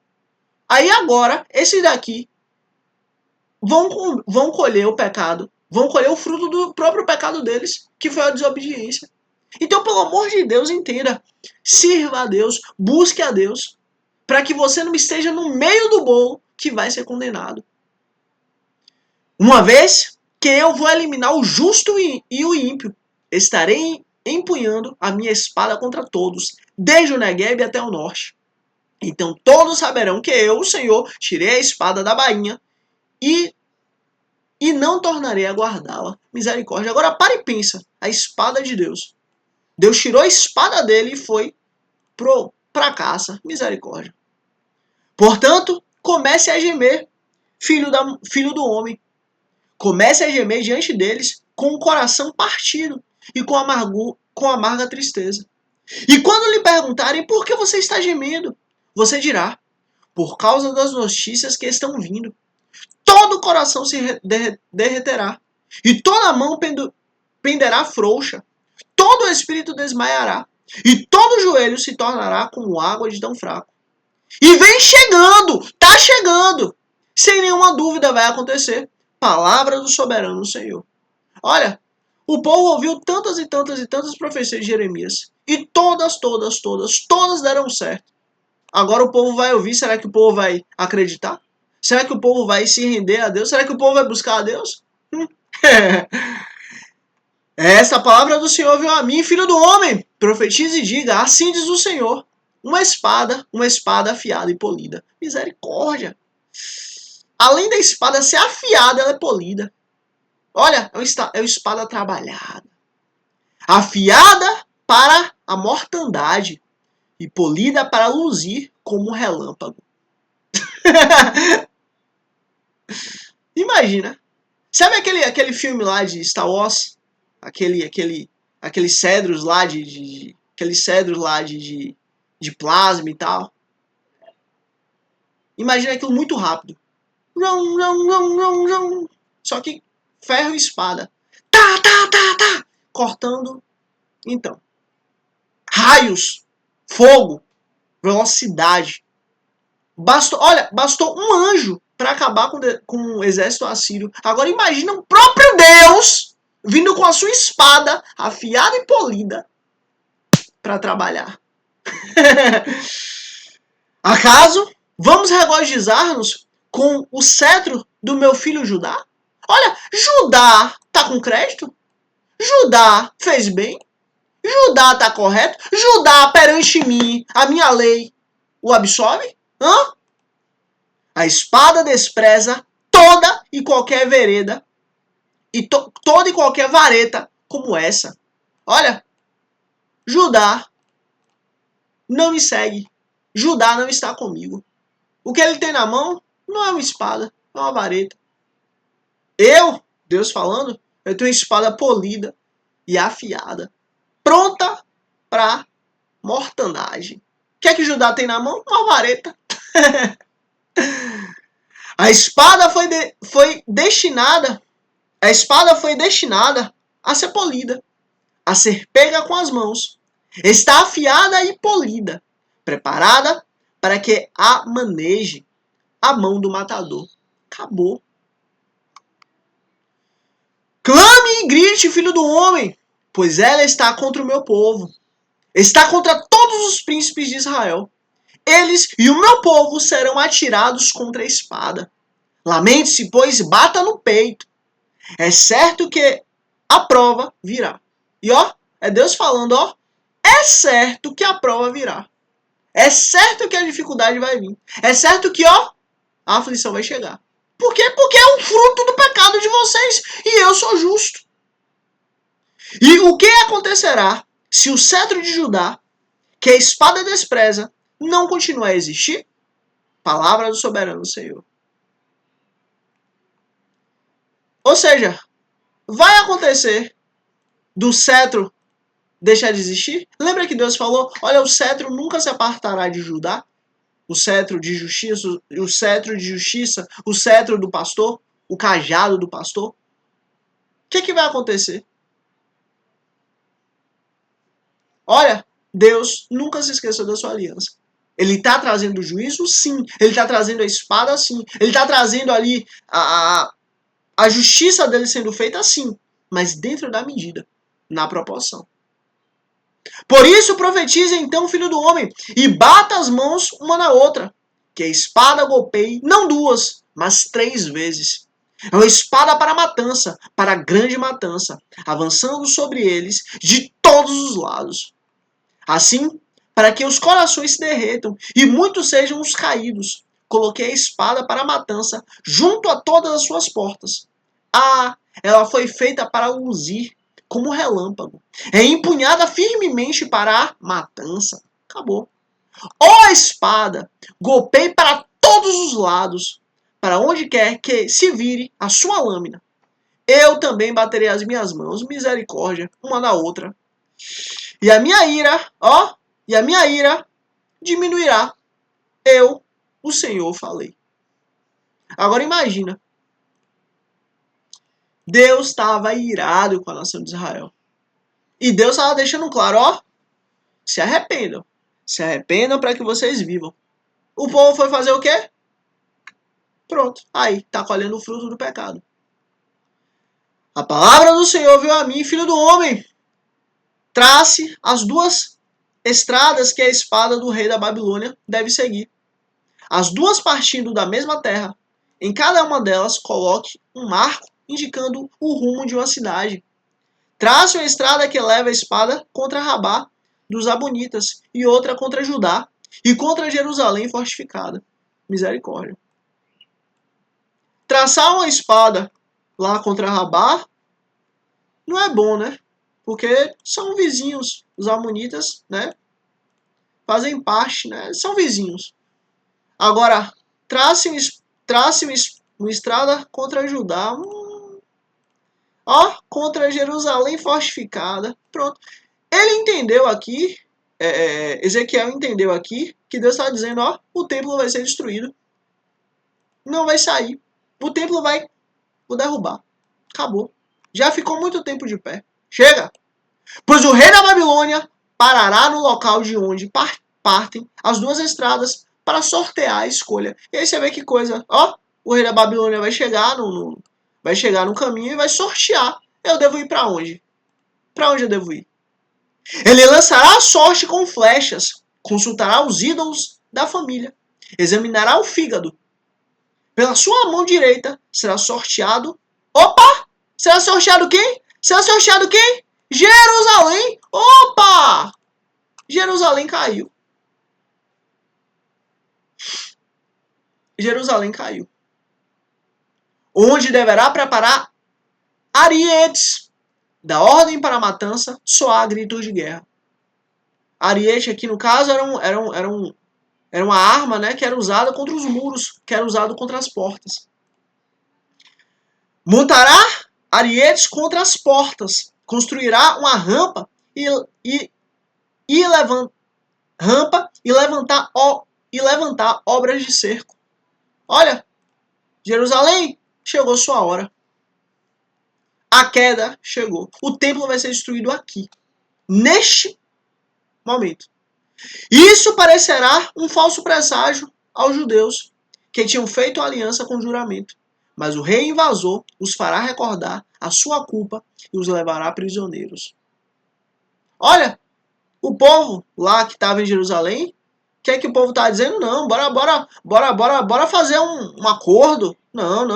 Aí agora, esses daqui vão colher o pecado, vão colher o fruto do próprio pecado deles, que foi a desobediência. Então, pelo amor de Deus, entenda, sirva a Deus, busque a Deus, para que você não esteja no meio do bolo que vai ser condenado. Uma vez que eu vou eliminar o justo e o ímpio, estarei empunhando a minha espada contra todos, desde o Negueb até o norte. Então todos saberão que eu, o Senhor, tirei a espada da bainha e não tornarei a guardá-la. Misericórdia. Agora para e pensa, a espada de Deus. Deus tirou a espada dele e foi para a caça. Misericórdia. Portanto, comece a gemer, filho do homem. Comece a gemer diante deles com o coração partido e com amarga tristeza. E quando lhe perguntarem por que você está gemendo, você dirá, por causa das notícias que estão vindo. Todo o coração se derreterá, e toda a mão penderá frouxa, todo o espírito desmaiará, e todo o joelho se tornará como água de tão fraco. E vem chegando, tá chegando, sem nenhuma dúvida vai acontecer. Palavra do soberano Senhor. Olha, o povo ouviu tantas e tantas e tantas profecias de Jeremias, e todas deram certo. Agora o povo vai ouvir, será que o povo vai acreditar? Será que o povo vai se render a Deus? Será que o povo vai buscar a Deus? Esta palavra do Senhor veio a mim, filho do homem. Profetize e diga, assim diz o Senhor. Uma espada afiada e polida. Misericórdia. Além da espada ser afiada, ela é polida. Olha, é uma espada trabalhada. Afiada para a mortandade e polida para luzir como um relâmpago. Imagina. Sabe aquele filme lá de Star Wars? Aqueles cedros lá de plasma e tal. Imagina aquilo muito rápido. Só que ferro e espada. Tá. Cortando. Então. Raios. Fogo. Velocidade. Bastou um anjo para acabar com o exército assírio. Agora imagina o próprio Deus vindo com a sua espada afiada e polida para trabalhar. Acaso vamos regozijar-nos com o cetro do meu filho Judá? Olha, Judá tá com crédito? Judá fez bem? Judá tá correto? Judá perante mim, a minha lei, o absolve? Hã? A espada despreza toda e qualquer vereda e toda e qualquer vareta como essa. Olha, Judá não me segue. Judá não está comigo. O que ele tem na mão não é uma espada, é uma vareta. Eu, Deus falando, eu tenho uma espada polida e afiada, pronta para mortandade. O que é que Judá tem na mão? Uma vareta. A espada foi destinada a ser polida, a ser pega com as mãos. Está afiada e polida, preparada para que a maneje a mão do matador. Acabou. Clame e grite, filho do homem, pois ela está contra o meu povo. Está contra todos os príncipes de Israel. Eles e o meu povo serão atirados contra a espada. Lamente-se, pois bata no peito. É certo que a prova virá. E ó, é Deus falando, ó, é certo que a prova virá. É certo que a dificuldade vai vir. É certo que, ó, a aflição vai chegar. Por quê? Porque é um fruto do pecado de vocês. E eu sou justo. E o que acontecerá se o cetro de Judá, que a espada despreza, não continuar a existir? Palavra do soberano Senhor. Ou seja, vai acontecer do cetro deixar de existir? Lembra que Deus falou, olha, o cetro nunca se apartará de Judá? O cetro de justiça, o cetro do pastor, o cajado do pastor. O que vai acontecer? Olha, Deus nunca se esqueceu da sua aliança. Ele está trazendo o juízo? Sim. Ele está trazendo a espada? Sim. Ele está trazendo ali a justiça dele sendo feita? Sim. Mas dentro da medida, na proporção. Por isso profetize então, filho do homem, e bata as mãos uma na outra, que a espada golpeie não 2, mas 3 vezes. É uma espada para matança, para grande matança, avançando sobre eles de todos os lados. Assim, para que os corações se derretam e muitos sejam os caídos, coloquei a espada para a matança junto a todas as suas portas. Ah, ela foi feita para luzir como relâmpago. É empunhada firmemente para a matança. Acabou. Ó a espada, golpei para todos os lados, para onde quer que se vire a sua lâmina. Eu também baterei as minhas mãos, misericórdia, uma na outra. E a minha ira diminuirá. Eu, o Senhor, falei. Agora imagina. Deus estava irado com a nação de Israel. E Deus estava deixando claro, ó, se arrependam. Se arrependam para que vocês vivam. O povo foi fazer o quê? Pronto. Aí, tá colhendo o fruto do pecado. A palavra do Senhor veio a mim, filho do homem. Trace as 2 estradas que a espada do rei da Babilônia deve seguir. As 2 partindo da mesma terra. Em cada uma delas, coloque um marco indicando o rumo de uma cidade. Trace uma estrada que leva a espada contra Rabá dos Abonitas e outra contra Judá e contra Jerusalém fortificada. Misericórdia. Traçar uma espada lá contra Rabá não é bom, né? Porque são vizinhos. Os Amonitas, né? Fazem parte, né? São vizinhos. Agora, trace uma estrada contra Judá. Ó, contra Jerusalém fortificada. Pronto. Ele entendeu aqui, Ezequiel entendeu aqui, que Deus está dizendo, ó, o templo vai ser destruído. Não vai sair. O templo vai derrubar. Acabou. Já ficou muito tempo de pé. Chega! Pois o rei da Babilônia parará no local de onde partem as 2 estradas para sortear a escolha. E aí você vê que coisa, ó, o rei da Babilônia vai chegar no caminho e vai sortear eu devo ir para onde? Para onde eu devo ir? Ele lançará a sorte com flechas, consultará os ídolos da família, examinará o fígado. Pela sua mão direita será sorteado. Opa! Será sorteado quem? Será sorteado quem? Jerusalém! Opa! Jerusalém caiu. Jerusalém caiu. Onde deverá preparar arietes da ordem para a matança, soar gritos de guerra. Ariete aqui no caso era uma arma, né, que era usada contra os muros, que era usada contra as portas. Montará arietes contra as portas, construirá uma rampa e levantar obras de cerco. Olha, Jerusalém, chegou sua hora. A queda chegou. O templo vai ser destruído aqui, neste momento. Isso parecerá um falso presságio aos judeus, que tinham feito aliança com juramento. Mas o rei invasor os fará recordar a sua culpa e os levará prisioneiros. Olha, o povo lá que estava em Jerusalém, o que é que o povo está dizendo? Não, bora fazer um acordo. Não.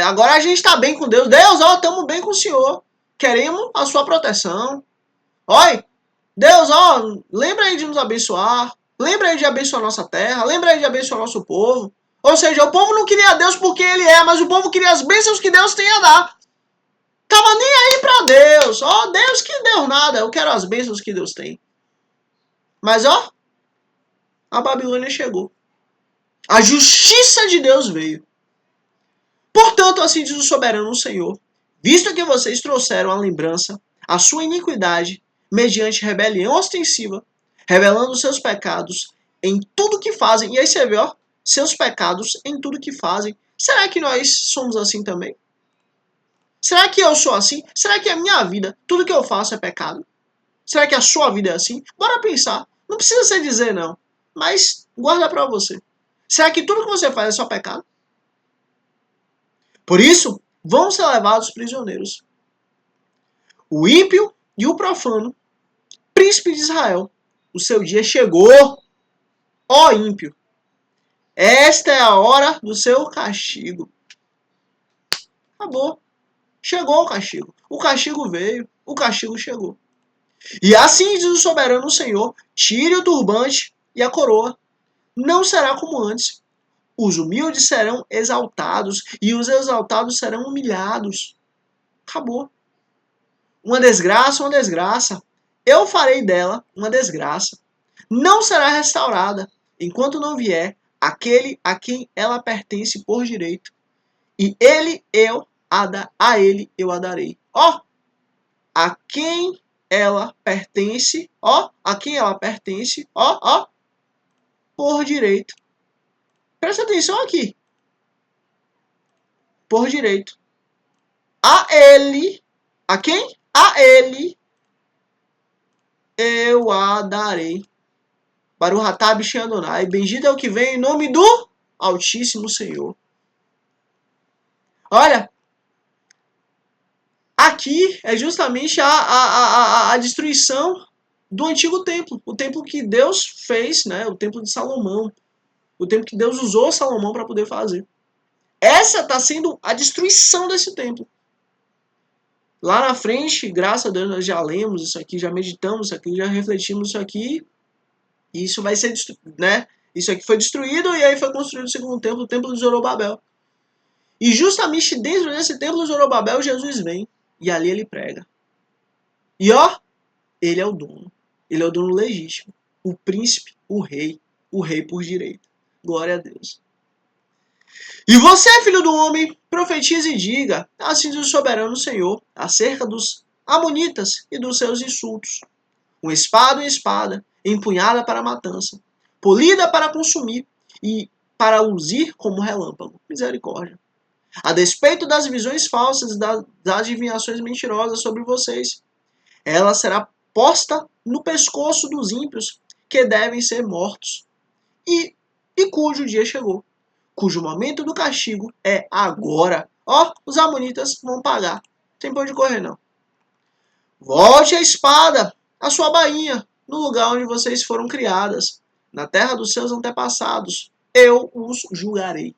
Agora a gente está bem com Deus. Deus, estamos bem com o Senhor. Queremos a sua proteção. Olha, Deus, lembra aí de nos abençoar. Lembra aí de abençoar nossa terra. Lembra aí de abençoar nosso povo. Ou seja, o povo não queria Deus porque ele é, mas o povo queria as bênçãos que Deus tem a dar. Tava nem aí pra Deus. Deus que deu nada. Eu quero as bênçãos que Deus tem. Mas a Babilônia chegou. A justiça de Deus veio. Portanto, assim diz o soberano Senhor, visto que vocês trouxeram a lembrança, a sua iniquidade, mediante rebelião ostensiva, revelando seus pecados em tudo que fazem. E aí você vê, seus pecados em tudo que fazem. Será que nós somos assim também? Será que eu sou assim? Será que a minha vida, tudo que eu faço é pecado? Será que a sua vida é assim? Bora pensar. Não precisa você dizer não, mas guarda pra você. Será que tudo que você faz é só pecado? Por isso, vão ser levados prisioneiros. O ímpio e o profano, príncipe de Israel, o seu dia chegou, ó ímpio. Esta é a hora do seu castigo. Acabou. Chegou o castigo. O castigo veio, o castigo chegou. E assim diz o soberano Senhor, tire o turbante e a coroa. Não será como antes. Os humildes serão exaltados e os exaltados serão humilhados. Acabou. Uma desgraça. Eu farei dela uma desgraça. Não será restaurada enquanto não vier aquele a quem ela pertence por direito. E a ele eu a darei. A quem ela pertence, por direito. Presta atenção aqui. Por direito. A ele, a quem? A ele eu a darei. Baruch atah b'shem Adonai. Bendito é o que vem em nome do Altíssimo Senhor. Olha, aqui é justamente a destruição do antigo templo. O templo que Deus fez, né? O templo de Salomão. O templo que Deus usou Salomão para poder fazer. Essa está sendo a destruição desse templo. Lá na frente, graças a Deus, nós já lemos isso aqui, já meditamos isso aqui, já refletimos isso aqui. E isso vai ser, né? Isso aqui foi destruído e aí foi construído o segundo templo, o templo de Zorobabel. E justamente dentro desse templo de Zorobabel, Jesus vem. E ali ele prega. E ele é o dono. Ele é o dono legítimo. O príncipe, o rei por direito. Glória a Deus. E você, filho do homem, profetize e diga, assim diz o soberano Senhor, acerca dos amonitas e dos seus insultos. Uma espada, empunhada para a matança, polida para consumir e para luzir como relâmpago. Misericórdia. A despeito das visões falsas e das adivinhações mentirosas sobre vocês, ela será posta no pescoço dos ímpios que devem ser mortos e cujo dia chegou, cujo momento do castigo é agora. Os amonitas vão pagar. Tem pra onde correr, não. Volte a espada à sua bainha, no lugar onde vocês foram criadas, na terra dos seus antepassados. Eu os julgarei.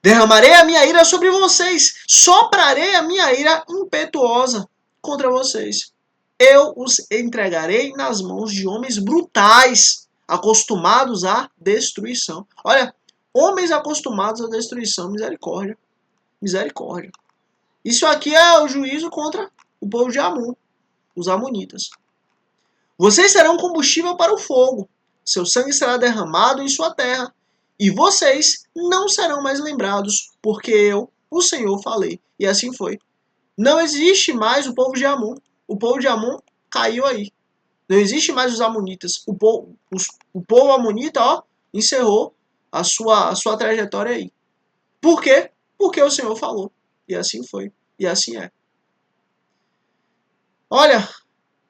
Derramarei a minha ira sobre vocês, soprarei a minha ira impetuosa contra vocês. Eu os entregarei nas mãos de homens brutais, acostumados à destruição. Olha, homens acostumados à destruição, misericórdia, misericórdia. Isso aqui é o juízo contra o povo de Amon, os amonitas. Vocês serão combustível para o fogo, seu sangue será derramado em sua terra, e vocês não serão mais lembrados, porque eu, o Senhor, falei. E assim foi. Não existe mais o povo de Amon. O povo de Amon caiu aí. Não existe mais os amonitas. O povo amonita, ó, encerrou a sua trajetória aí. Por quê? Porque o Senhor falou. E assim foi. E assim é. Olha,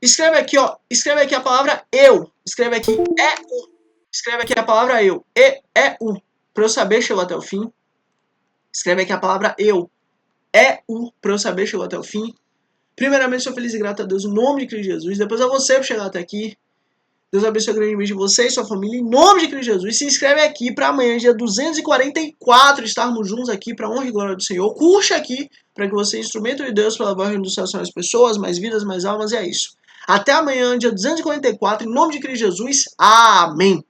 escreve aqui, ó. Escreve aqui a palavra eu. Escreve aqui eu. Escreve aqui a palavra eu. E-E-U. Para eu saber, chegou até o fim. Escreve aqui a palavra eu. E-U. Para eu saber, chegou até o fim. Primeiramente, sou feliz e grato a Deus, em nome de Cristo Jesus. Depois a você por chegar até aqui. Deus abençoe grandemente você e sua família, em nome de Cristo Jesus. Se inscreve aqui para amanhã, dia 244, estarmos juntos aqui para a honra e glória do Senhor. Curte aqui, para que você seja instrumento de Deus para levar o reino dos céus às pessoas, mais vidas, mais almas, e é isso. Até amanhã, dia 244, em nome de Cristo Jesus. Amém.